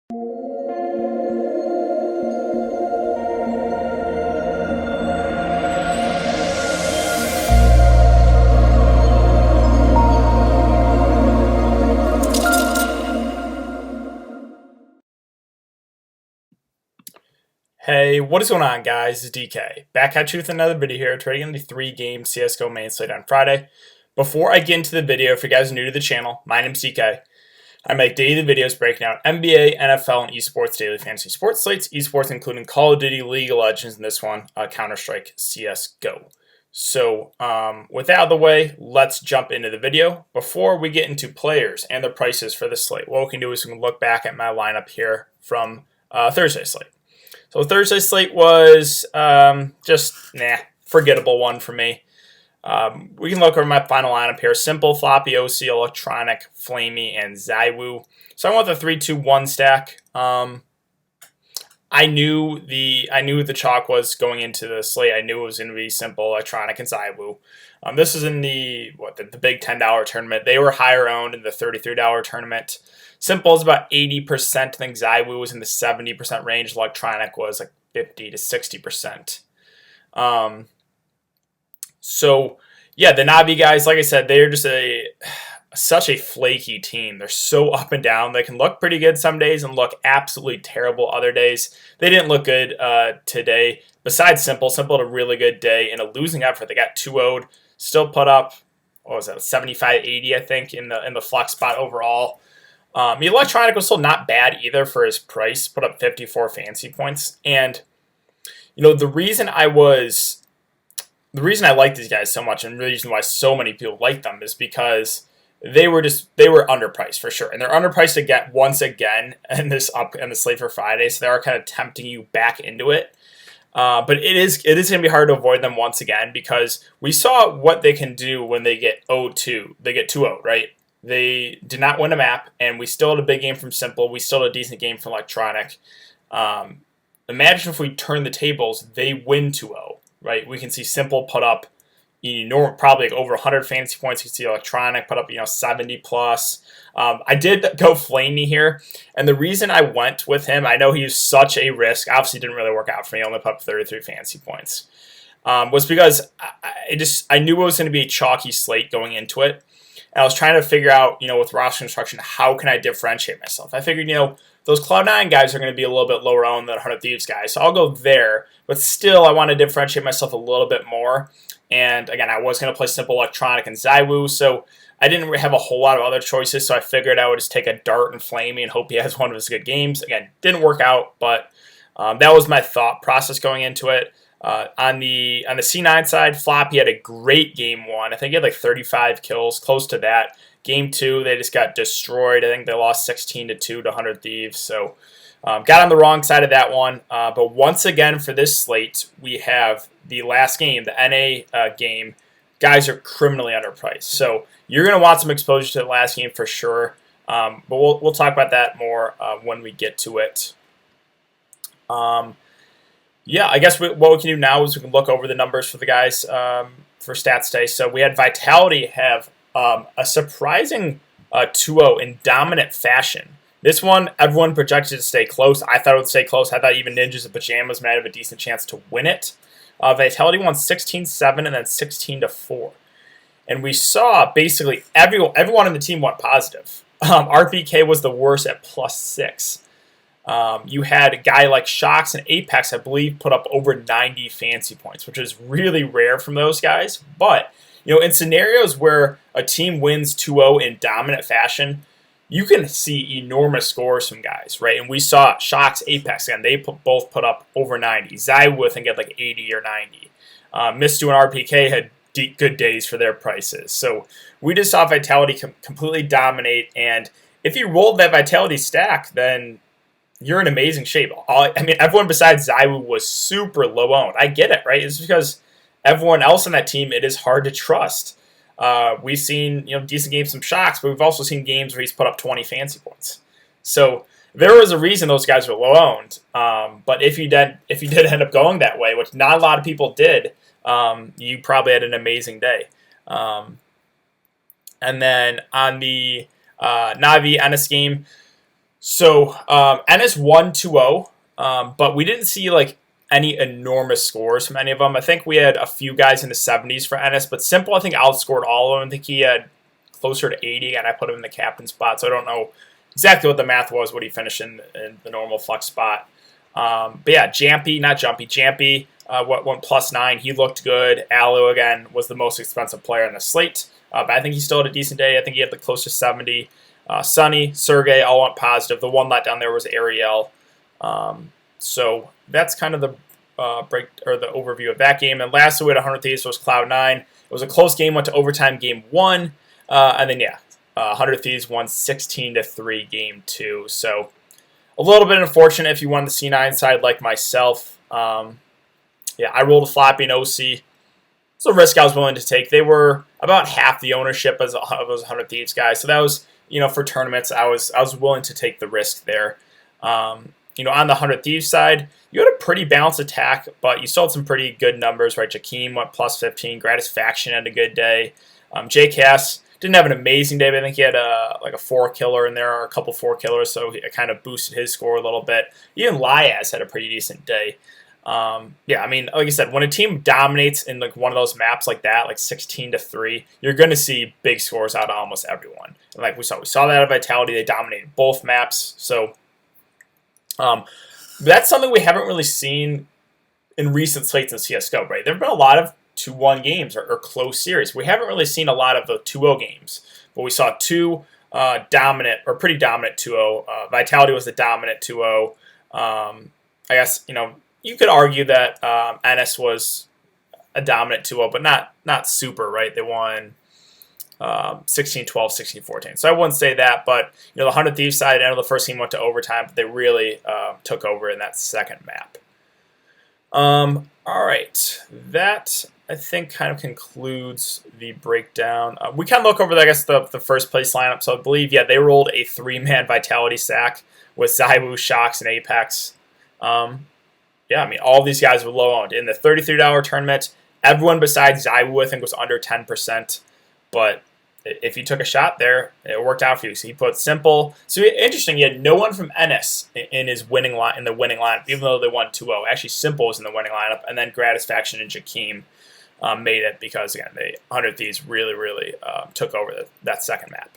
Hey, what is going on, guys? It's DK. Back at you with another video here, trading in the 3-game CSGO main slate on Friday. Before I get into the video, if you guys are new to the channel, my name's DK. I make daily videos breaking out NBA, NFL, and esports daily fantasy sports slates. Esports including Call of Duty, League of Legends, and this one, Counter-Strike CSGO. So, with that out of the way, let's jump into the video. Before we get into players and their prices for this slate, what we can do is we can look back at my lineup here from Thursday's slate. So Thursday slate was forgettable one for me. We can look over my final lineup here. Simple, Floppy, OC, Electronic, Flamey, and Zywoo. So I went the 3-2-1 stack. I knew the chalk was going into the slate. I knew it was going to be Simple, Electronic, and Zywoo. This is in the big $10 tournament. They were higher owned in the $33 tournament. Simple is about 80%. I think Zywoo was in the 70% range. Electronic was like 50 to 60%. So yeah, the Navi guys, like I said, they're just such a flaky team. They're so up and down. They can look pretty good some days and look absolutely terrible other days. They didn't look good today. Besides Simple had a really good day in a losing effort. They got 2-0'd, still put up, what was that, 75-80, I think, in the flex spot overall. The Electronic was still not bad either for his price. Put up 54 fantasy points. And, the reason I like these guys so much, and the reason why so many people like them, is because they were underpriced for sure. And they're underpriced once again in the slate for Friday. So they are kind of tempting you back into it. But it is going to be hard to avoid them once again, because we saw what they can do when they get 0-2. They get 2-0, right? They did not win a map, and we still had a big game from Simple. We still had a decent game from Electronic. Imagine if we turn the tables, they win 2-0, right? We can see Simple put up probably over 100 fantasy points. You can see Electronic put up 70 plus. I did go Flamey here, and the reason I went with him, I know he's such a risk. Obviously, didn't really work out for me. I only put up 33 fantasy points. Was because I knew it was going to be a chalky slate going into it. And I was trying to figure out, with roster construction, how can I differentiate myself? I figured, those Cloud9 guys are going to be a little bit lower owned than 100 Thieves guys. So I'll go there. But still, I want to differentiate myself a little bit more. And again, I was going to play Simple, Electronic, and Zywoo. So I didn't really have a whole lot of other choices. So I figured I would just take a dart and Flamey and hope he has one of his good games. Again, didn't work out. But that was my thought process going into it. On the C9 side, Floppy had a great game 1. I think he had like 35 kills, close to that. Game 2, they just got destroyed. I think they lost 16-2 to 100 Thieves. So got on the wrong side of that one. But once again for this slate, we have the last game, the NA game. Guys are criminally underpriced. So you're going to want some exposure to the last game for sure. But we'll talk about that more when we get to it. Yeah, I guess what we can do now is we can look over the numbers for the guys for stats day. So we had Vitality have a surprising 2-0 in dominant fashion. This one, everyone projected to stay close. I thought it would stay close. I thought even Ninjas and Pajamas might have a decent chance to win it. Vitality won 16-7 and then 16-4. And we saw basically everyone on the team went positive. RPK was the worst at +6. You had a guy like Shox and Apex, I believe, put up over 90 fantasy points, which is really rare from those guys. But, in scenarios where a team wins 2-0 in dominant fashion, you can see enormous scores from guys, right? And we saw Shox, Apex, and they both put up over 90. Zywoo, I think, had like 80 or 90. Mistu and RPK had good days for their prices. So we just saw Vitality completely dominate. And if you rolled that Vitality stack, then you're in amazing shape. Everyone besides Zywoo was super low owned. I get it, right? It's because everyone else on that team, it is hard to trust. We've seen decent games from Shox, but we've also seen games where he's put up 20 fantasy points. So there was a reason those guys were low owned. But if you did end up going that way, which not a lot of people did, you probably had an amazing day. And then on the Navi and NiP game. So Ennis won 2-0, but we didn't see like any enormous scores from any of them. I think we had a few guys in the 70s for Ennis, but Simple I think outscored all of them. I think he had closer to 80, and I put him in the captain spot, so I don't know exactly what the math was, what he finished in the normal flex spot. But yeah, Jampy went +9. He looked good. Alu, again, was the most expensive player in the slate, but I think he still had a decent day. I think he had the close to 70. Sonny, Sergey all went positive. The one letdown there was Ariel. So that's kind of the the overview of that game. And lastly, we had 100 Thieves was Cloud9. It was a close game, went to overtime game 1. And then, 100 Thieves won 16-3 game 2. So a little bit unfortunate if you won the C9 side like myself. I rolled a floppy in OC. It's a risk I was willing to take. They were about half the ownership of those 100 Thieves guys. So that was, for tournaments, I was willing to take the risk there. On the 100 Thieves side, you had a pretty balanced attack, but you still had some pretty good numbers, right? Jakeem went +15. Gratisfaction had a good day. J-Cass didn't have an amazing day, but I think he had a 4-killer in there, or a couple 4-killers, so it kind of boosted his score a little bit. Even Liaz had a pretty decent day. Like I said, when a team dominates in like one of those maps like that, like 16-3, you're going to see big scores out of almost everyone. And like we saw that at Vitality. They dominated both maps. So that's something we haven't really seen in recent slates in CSGO, right? There have been a lot of 2-1 games or close series. We haven't really seen a lot of the 2-0 games, but we saw two dominant or pretty dominant 2-0. Vitality was the dominant 2-0. I guess, you could argue that NS was a dominant 2-0, but not super, right? They won 16-12, 16-14. So I wouldn't say that, but the 100 Thieves side, I know the first game went to overtime, but they really took over in that second map. All right, that I think kind of concludes the breakdown. We can look over, the first place lineup. So I believe, they rolled a 3-man Vitality sack with Zywoo, Shox, and Apex. All these guys were low owned. In the $33 tournament, everyone besides Zywoo, I think, was under 10%. But if you took a shot there, it worked out for you. So he put Simple. So interesting, he had no one from NS in his winning lineup, even though they won 2-0. Actually, Simple was in the winning lineup, and then Gratisfaction and Jakeem made it because, again, the 100 Thieves really, really took over that second map.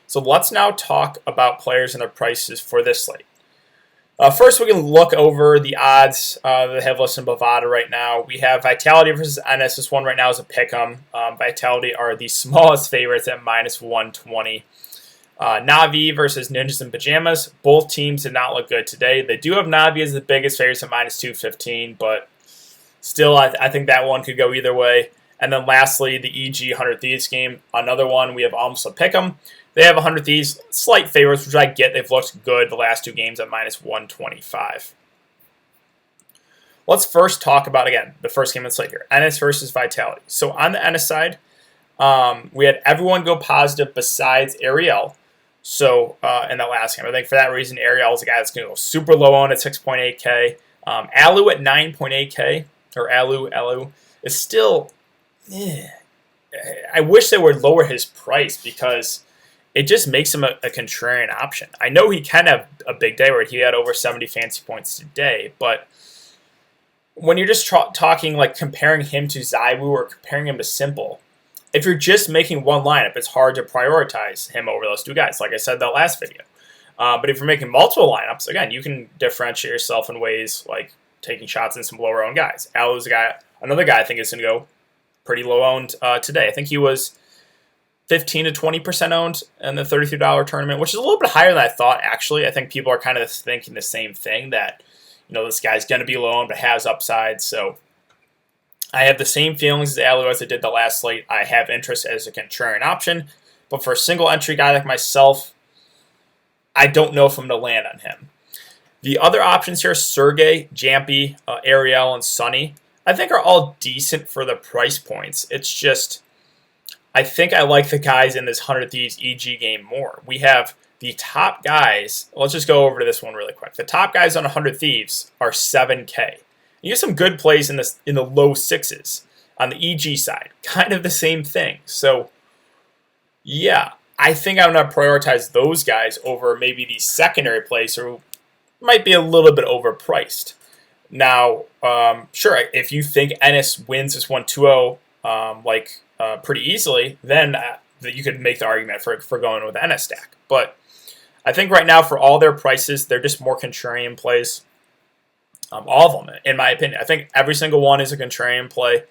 So let's now talk about players and their prices for this slate. First, we can look over the odds that they have listed in Bovada right now. We have Vitality versus NS. This one right now is a pick'em. Vitality are the smallest favorites at -120. Navi versus Ninjas in Pajamas. Both teams did not look good today. They do have Navi as the biggest favorites at -215, but still, I think that one could go either way. And then lastly, the EG 100 Thieves game. Another one, we have almost a pick'em. They have 100 Thieves, slight favorites, which I get. They've looked good the last two games at -125. Let's first talk about, again, the first game in the slate here, NS versus Vitality. So on the NS side, we had everyone go positive besides Ariel. So in that last game, I think for that reason, Ariel is the guy that's going to go super low on at 6.8K. Alu at 9.8K, or Alu is still, I wish they would lower his price because it just makes him a contrarian option. I know he can have a big day where he had over 70 fancy points today, but when you're just talking like comparing him to Zywoo or comparing him to Simple, if you're just making one lineup, it's hard to prioritize him over those two guys, like I said in that last video. But if you're making multiple lineups, again, you can differentiate yourself in ways like taking shots in some lower owned guys. Alu's another guy I think is going to go pretty low owned today. I think he was 15 to 20% owned in the $33 tournament, which is a little bit higher than I thought, actually. I think people are kind of thinking the same thing, that this guy's going to be low owned but has upside. So I have the same feelings as Alu as I did the last slate. I have interest as a contrarian option, but for a single entry guy like myself, I don't know if I'm going to land on him. The other options here, Sergey, Jampy, Ariel, and Sonny, I think are all decent for the price points. It's just, I think I like the guys in this 100 Thieves EG game more. We have the top guys. Let's just go over to this one really quick. The top guys on 100 Thieves are 7K. You have some good plays in the low sixes on the EG side. Kind of the same thing. So, yeah, I think I'm going to prioritize those guys over maybe these secondary plays who might be a little bit overpriced. Now, sure, if you think Ennis wins this one 2-0 pretty easily, then you could make the argument for going with Ennis stack. But I think right now, for all their prices, they're just more contrarian plays. All of them, in my opinion. I think every single one is a contrarian play.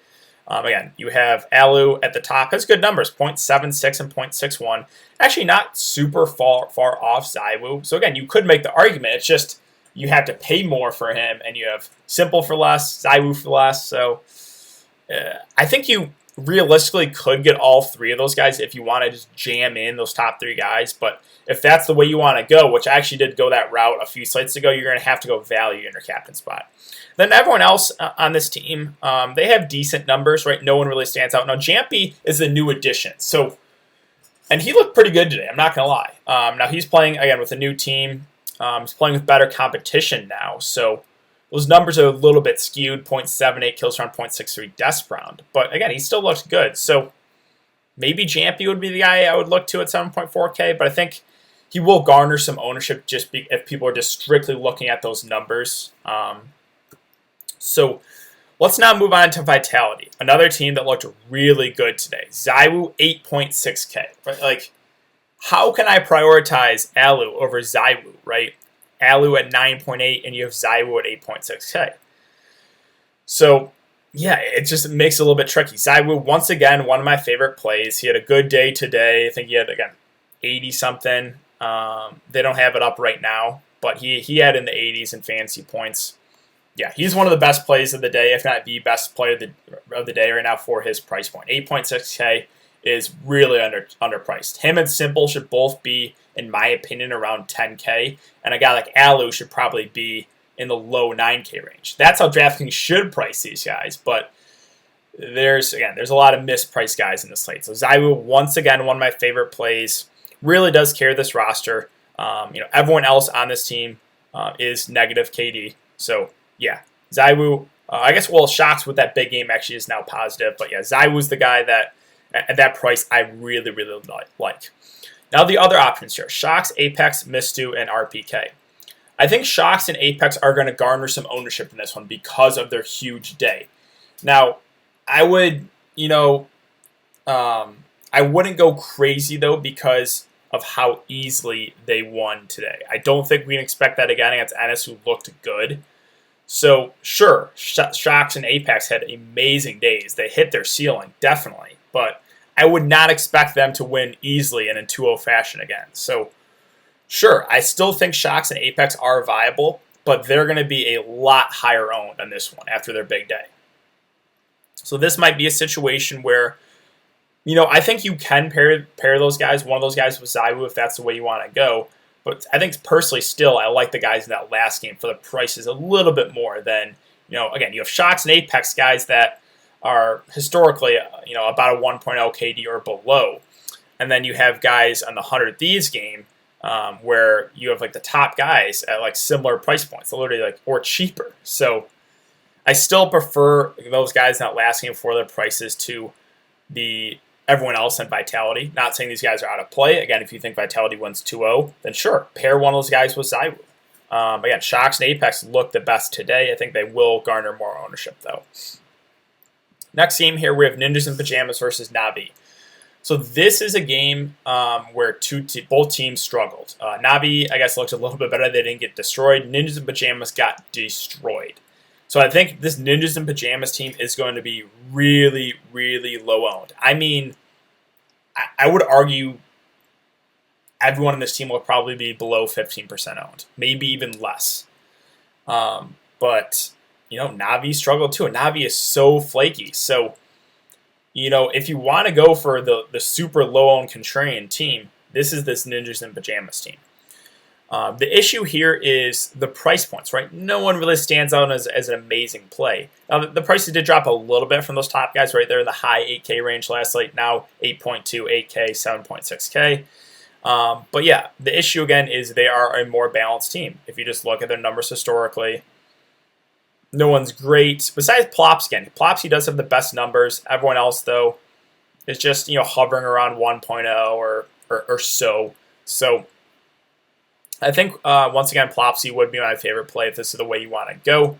Again, you have Alu at the top. Has good numbers, 0.76 and 0.61. Actually, not super far off Zywoo. So again, you could make the argument. It's just you have to pay more for him, and you have Simple for less, Zywoo for less. So I think you realistically could get all three of those guys if you want to just jam in those top three guys. But if that's the way you want to go, which I actually did go that route a few slates ago, you're going to have to go value in your captain spot. Then everyone else on this team, they have decent numbers, right? No one really stands out. Now, Jampy is the new addition. So, and he looked pretty good today, I'm not going to lie. Now, he's playing, again, with a new team. He's playing with better competition now. So, those numbers are a little bit skewed, 0.78 kills around 0.63 deaths per round. But, again, he still looks good. So, maybe Jampy would be the guy I would look to at 7.4K. But I think he will garner some ownership if people are just strictly looking at those numbers. So let's now move on to Vitality, another team that looked really good today. Zywoo 8.6K. Right? Like, how can I prioritize Alu over Zywoo, right? Alu at 9.8 and you have Zywoo at 8.6K. So yeah, it just makes it a little bit tricky. Zywoo, once again, one of my favorite plays. He had a good day today. I think he had, again, 80-something. They don't have it up right now, but he had in the 80s in fantasy points. Yeah, he's one of the best plays of the day, if not the best player of the day right now for his price point. 8.6K is really underpriced. Him and Simple should both be, in my opinion, around 10K. And a guy like Alu should probably be in the low 9K range. That's how DraftKings should price these guys. But there's a lot of mispriced guys in the slate. So Zywoo, once again, one of my favorite plays. Really does carry this roster. Everyone else on this team is negative KD. So yeah, Zywoo, I guess, Shocks with that big game actually is now positive. But yeah, Zywoo's the guy that, at that price, I really, really like. Now the other options here, Shocks, Apex, Mistu, and RPK. I think Shocks and Apex are going to garner some ownership in this one because of their huge day. Now, I would, I wouldn't go crazy, though, because of how easily they won today. I don't think we can expect that again against Ennis, who looked good. So, sure, Shocks and Apex had amazing days. They hit their ceiling, definitely. But I would not expect them to win easily and in 2-0 fashion again. So, sure, I still think Shocks and Apex are viable, but they're going to be a lot higher owned on this one after their big day. So this might be a situation where, I think you can pair those guys. One of those guys with Zywoo if that's the way you want to go. But I think personally still I like the guys in that last game for the prices a little bit more than, again, you have Shocks and Apex guys that are historically, about a 1.0 KD or below. And then you have guys on the 100 Thieves game where you have like the top guys at like similar price points, literally or cheaper. So I still prefer those guys in that last game for their prices to everyone else in Vitality. Not saying these guys are out of play. Again, if you think Vitality wins 2-0, then sure, pair one of those guys with Zywoo. Again, Shocks and Apex look the best today. I think they will garner more ownership, though. Next game here, we have Ninjas in Pajamas versus Navi. So this is a game where both teams struggled. Navi, I guess, looked a little bit better. They didn't get destroyed. Ninjas in Pajamas got destroyed. So I think this Ninjas in Pajamas team is going to be really, really low owned. I mean, I would argue everyone in this team will probably be below 15% owned, maybe even less. But, Navi struggled too. And Navi is so flaky. So, if you want to go for the super low-owned contrarian team, this is this Ninjas in Pajamas team. The issue here is the price points, right? No one really stands out as an amazing play. Now, the prices did drop a little bit from those top guys right there in the high 8K range last night. Now 8.2, 8K, 7.6K. But yeah, the issue again is they are a more balanced team. If you just look at their numbers historically, no one's great. Besides Plops again. Plops, he does have the best numbers. Everyone else, though, is just, hovering around 1.0 or or so. So I think, once again, Plopsy would be my favorite play if this is the way you want to go.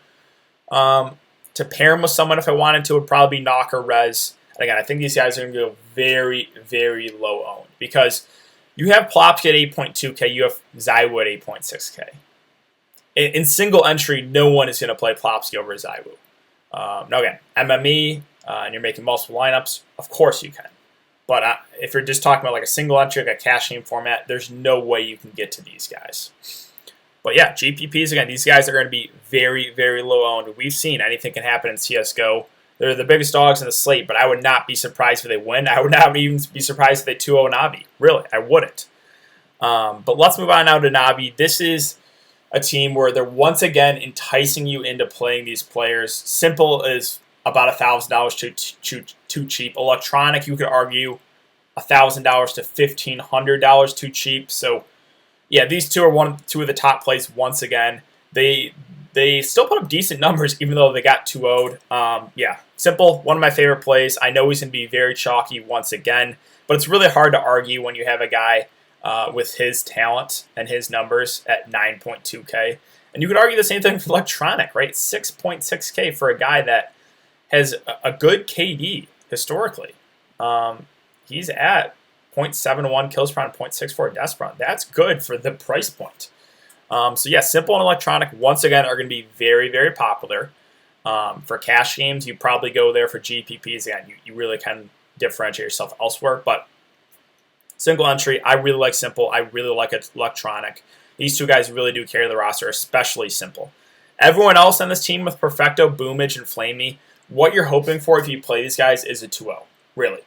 To pair him with someone, if I wanted to, would probably be Knock or Rez. And again, I think these guys are going to go very, very low owned because you have Plopsy at 8.2K, you have Zywoo at 8.6K. In single entry, no one is going to play Plopsy over Zywoo. Now again, MME, and you're making multiple lineups, of course you can. But if you're just talking about like a single entry, like a cash game format, there's no way you can get to these guys. But yeah, GPPs, again, these guys are going to be very, very low owned. We've seen anything can happen in CSGO. They're the biggest dogs in the slate, but I would not be surprised if they win. I would not even be surprised if they 2-0 Navi. Really, I wouldn't. But let's move on now to Navi. This is a team where they're once again enticing you into playing these players. Simple is about $1,000 too cheap. Electronic, you could argue, $1,000 to $1,500 too cheap. So, yeah, these two are two of the top plays once again. They still put up decent numbers even though they got 2-0'd. Yeah, Simple, one of my favorite plays. I know he's going to be very chalky once again, but it's really hard to argue when you have a guy with his talent and his numbers at 9.2K. And you could argue the same thing for Electronic, right? 6.6K for a guy that has a good KD historically. He's at 0.71 kills per round, 0.64 deaths per round. That's good for the price point. So yeah, Simple and Electronic, once again, are going to be very, very popular. For cash games, you probably go there. For GPPs, again, you really can differentiate yourself elsewhere. But single entry, I really like Simple. I really like Electronic. These two guys really do carry the roster, especially Simple. Everyone else on this team with Perfecto, Boomage, and Flamey, what you're hoping for if you play these guys is a 2-0, really.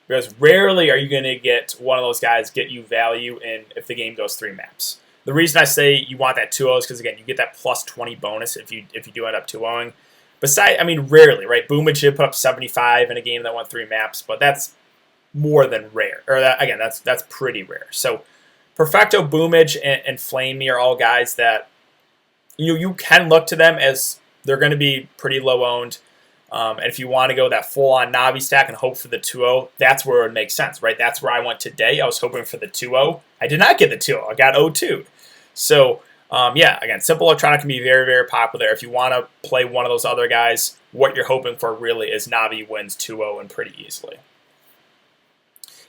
Because rarely are you going to get one of those guys get you value in if the game goes 3 maps. The reason I say you want that 2-0 is because, again, you get that plus 20 bonus if you do end up 2-0ing. Besides, I mean, rarely, right? Boomage did put up 75 in a game that went 3 maps, but that's more than rare. Or, that's pretty rare. So, Perfecto, Boomage, and Flamey are all guys that you can look to them as they're going to be pretty low owned. And if you want to go that full-on Navi stack and hope for the 2-0, that's where it would make sense, right? That's where I went today. I was hoping for the 2-0. I did not get the 2-0. I got 0-2. So, yeah, again, Simple Electronic can be very, very popular. If you want to play one of those other guys, what you're hoping for really is Navi wins 2-0 and pretty easily.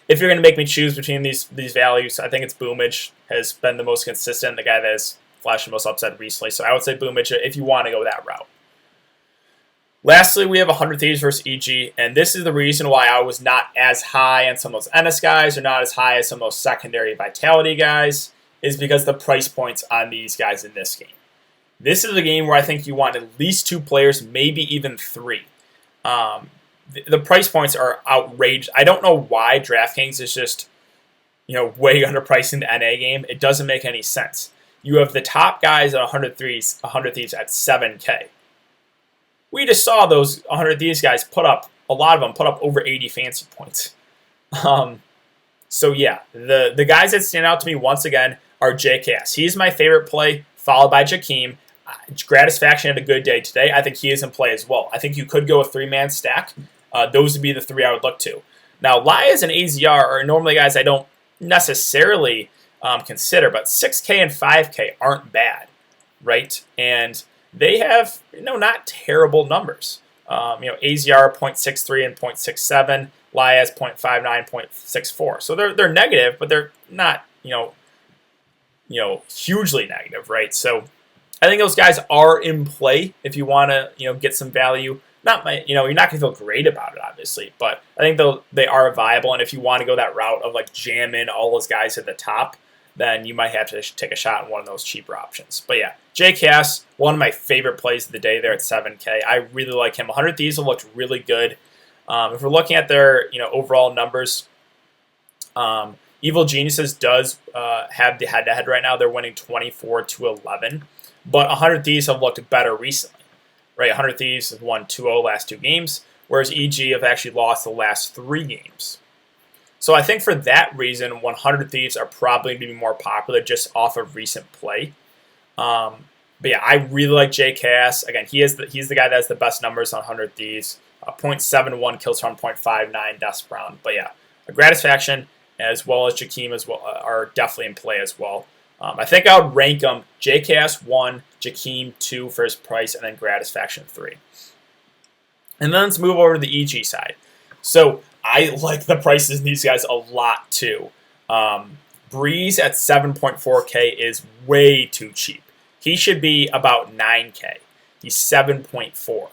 If you're going to make me choose between these values, I think it's Boomage has been the most consistent, the guy that has flashed the most upside recently. So I would say Boomage if you want to go that route. Lastly, we have 100 Thieves versus EG, and this is the reason why I was not as high on some of those NS guys or not as high as some of those secondary Vitality guys, is because the price points on these guys in this game. This is a game where I think you want at least 2 players, maybe even 3. The price points are outrageous. I don't know why Draftkings is just, way underpricing the NA game. It doesn't make any sense. You have the top guys at 100 Thieves at 7K. We just saw those 100 Thieves guys a lot of them put up over 80 fancy points. So yeah, the guys that stand out to me once again are JKS. He's my favorite play, followed by Jakeem. Gratisfaction had a good day today. I think he is in play as well. I think you could go a 3-man stack. Those would be the 3 I would look to. Now, Lias and AZR are normally guys I don't necessarily consider, but 6K and 5K aren't bad, right? And they have, not terrible numbers. AZR 0.63 and 0.67, Lias 0.59, 0.64. So they're negative, but they're not, hugely negative, right? So I think those guys are in play if you want to, get some value. You're not going to feel great about it, obviously, but I think they are viable. And if you want to go that route of like jam in all those guys at the top, then you might have to take a shot on one of those cheaper options. But yeah, JKS, one of my favorite plays of the day there at 7K. I really like him. 100 Thieves have looked really good. If we're looking at their overall numbers, Evil Geniuses does have the head-to-head right now. They're winning 24-11, but 100 Thieves have looked better recently. Right, 100 Thieves have won 2-0 last 2 games, whereas EG have actually lost the last 3 games. So I think for that reason, 100 Thieves are probably going to be more popular just off of recent play. But yeah, I really like JKS. Again, he's the guy that has the best numbers on 100 Thieves. 0.71 kills from 0.59 deaths per round. But yeah, a Gratisfaction as well as Jakeem as well are definitely in play as well. I think I would rank them JKS 1, Jakeem 2 for his price, and then Gratisfaction 3. And then let's move over to the EG side. So I like the prices in these guys a lot too. Breeze at 7.4K is way too cheap. He should be about 9K. He's 7.4.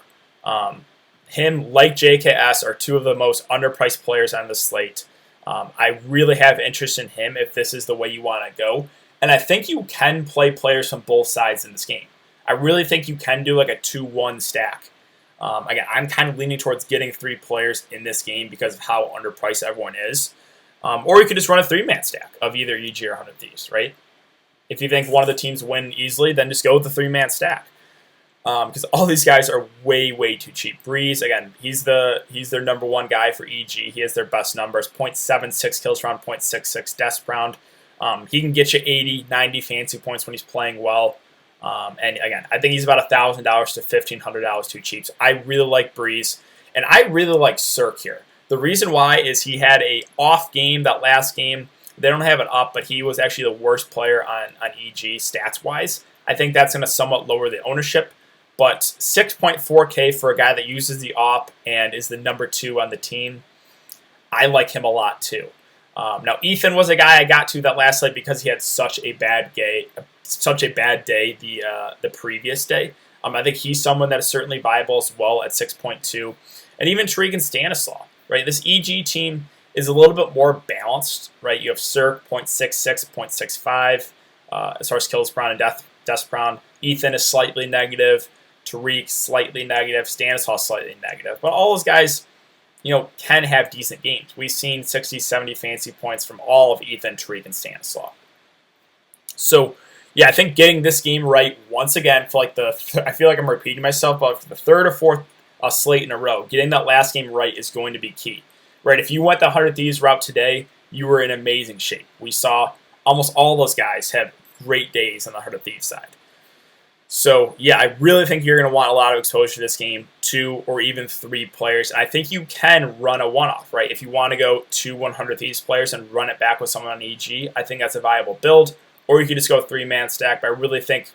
Him, like JKS, are two of the most underpriced players on the slate. I really have interest in him if this is the way you want to go. And I think you can play players from both sides in this game. I really think you can do like a 2-1 stack. Again, I'm kind of leaning towards getting 3 players in this game because of how underpriced everyone is. Or you could just run a 3-man stack of either EG or 100 Thieves, right? If you think one of the teams win easily, then just go with the 3-man stack. Because all these guys are way, way too cheap. Breeze, again, he's their number 1 guy for EG. He has their best numbers, 0.76 kills round, 0.66 deaths round. He can get you 80, 90 fancy points when he's playing well. And again, I think he's about $1,000 to $1,500 too cheap. So I really like Breeze, and I really like Cirque here. The reason why is he had a off game that last game. They don't have it up, but he was actually the worst player on EG stats-wise. I think that's going to somewhat lower the ownership. But 6.4K for a guy that uses the op and is the number 2 on the team, I like him a lot too. Now, Ethan was a guy I got to that last night because he had such a bad day the previous day. I think he's someone that is certainly viable as well at 6.2. And even Tariq and Stanislaw, right? This EG team is a little bit more balanced, right? You have Cirque, 0.66, 0.65, as far as kills per round and deaths per round. Ethan is slightly negative. Tariq, slightly negative. Stanislaw, slightly negative. But all those guys, can have decent games. We've seen 60, 70 fancy points from all of Ethan, Tariq, and Stanislaw. So, yeah, I think getting this game right once again for I feel like I'm repeating myself, but for the 3rd or 4th slate in a row, getting that last game right is going to be key. Right? If you went the 100 Thieves route today, you were in amazing shape. We saw almost all those guys have great days on the 100 Thieves side. So, yeah, I really think you're going to want a lot of exposure to this game, 2 or even 3 players. And I think you can run a one-off, right? If you want to go 2 100 Thieves players and run it back with someone on EG, I think that's a viable build. Or you could just go 3-man stack. But I really think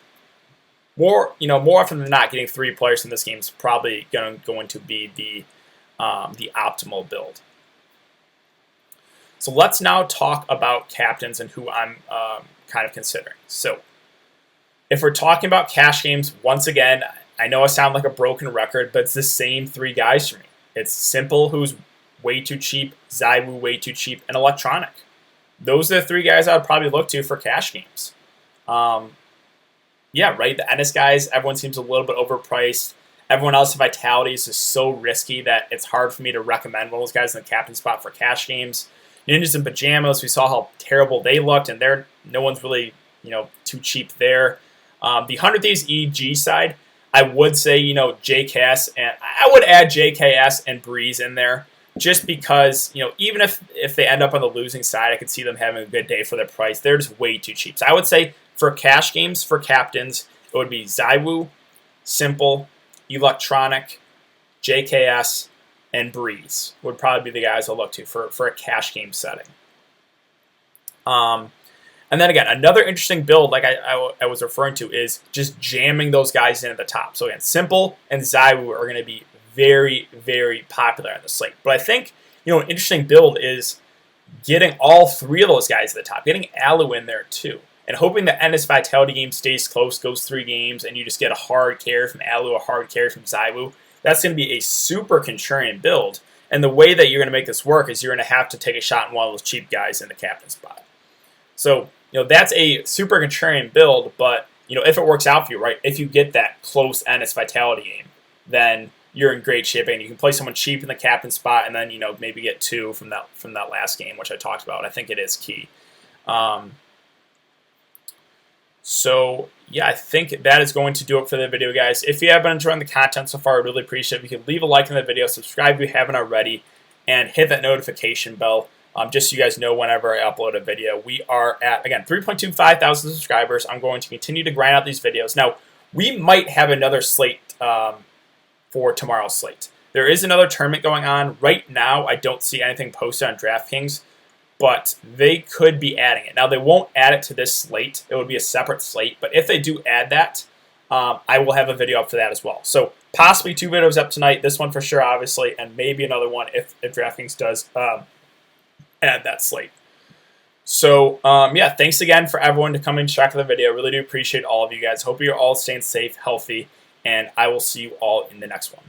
more often than not, getting 3 players in this game is probably going to be the optimal build. So let's now talk about captains and who I'm kind of considering. So if we're talking about cash games, once again, I know I sound like a broken record, but it's the same 3 guys for me. It's Simple, who's way too cheap, Zywoo, way too cheap, and Electronic. Those are the 3 guys I would probably look to for cash games. Yeah, right, the Ennis guys, everyone seems a little bit overpriced. Everyone else's Vitality is just so risky that it's hard for me to recommend one of those guys in the captain spot for cash games. Ninjas in Pajamas, we saw how terrible they looked, and no one's really too cheap there. The 100 Thieves EG side, I would say, JKS, and I would add JKS and Breeze in there, just because, even if they end up on the losing side, I could see them having a good day for their price. They're just way too cheap. So I would say for cash games, for captains, it would be Zywoo, Simple, Electronic, JKS, and Breeze would probably be the guys I'll look to for a cash game setting. And then again, another interesting build, like I was referring to, is just jamming those guys in at the top. So again, Simple and Zywoo are going to be very, very popular on the slate. But I think, an interesting build is getting all 3 of those guys at the top, getting Alu in there too, and hoping the Ennis Vitality game stays close, goes 3 games, and you just get a hard carry from Alu, a hard carry from Zywoo. That's going to be a super contrarian build. And the way that you're going to make this work is you're going to have to take a shot in one of those cheap guys in the captain spot. So, that's a super contrarian build, but, if it works out for you, right, if you get that close Ennis Vitality game, then you're in great shape, and you can play someone cheap in the captain spot, and then, maybe get 2 from that last game, which I talked about. I think it is key. So, yeah, I think that is going to do it for the video, guys. If you have been enjoying the content so far, I really appreciate it. If you could leave a like on the video, subscribe if you haven't already, and hit that notification bell. Just so you guys know whenever I upload a video. We are at, again, 3.25 thousand subscribers. I'm going to continue to grind out these videos. Now, we might have another slate for tomorrow's slate. There is another tournament going on. Right now, I don't see anything posted on Draftkings, but they could be adding it. Now, they won't add it to this slate. It would be a separate slate, but if they do add that, I will have a video up for that as well. So possibly 2 videos up tonight. This one for sure, obviously, and maybe another one if DraftKings does add that slate. So, yeah, thanks again for everyone to come and check the video. Really do appreciate all of you guys. Hope you're all staying safe, healthy, and I will see you all in the next one.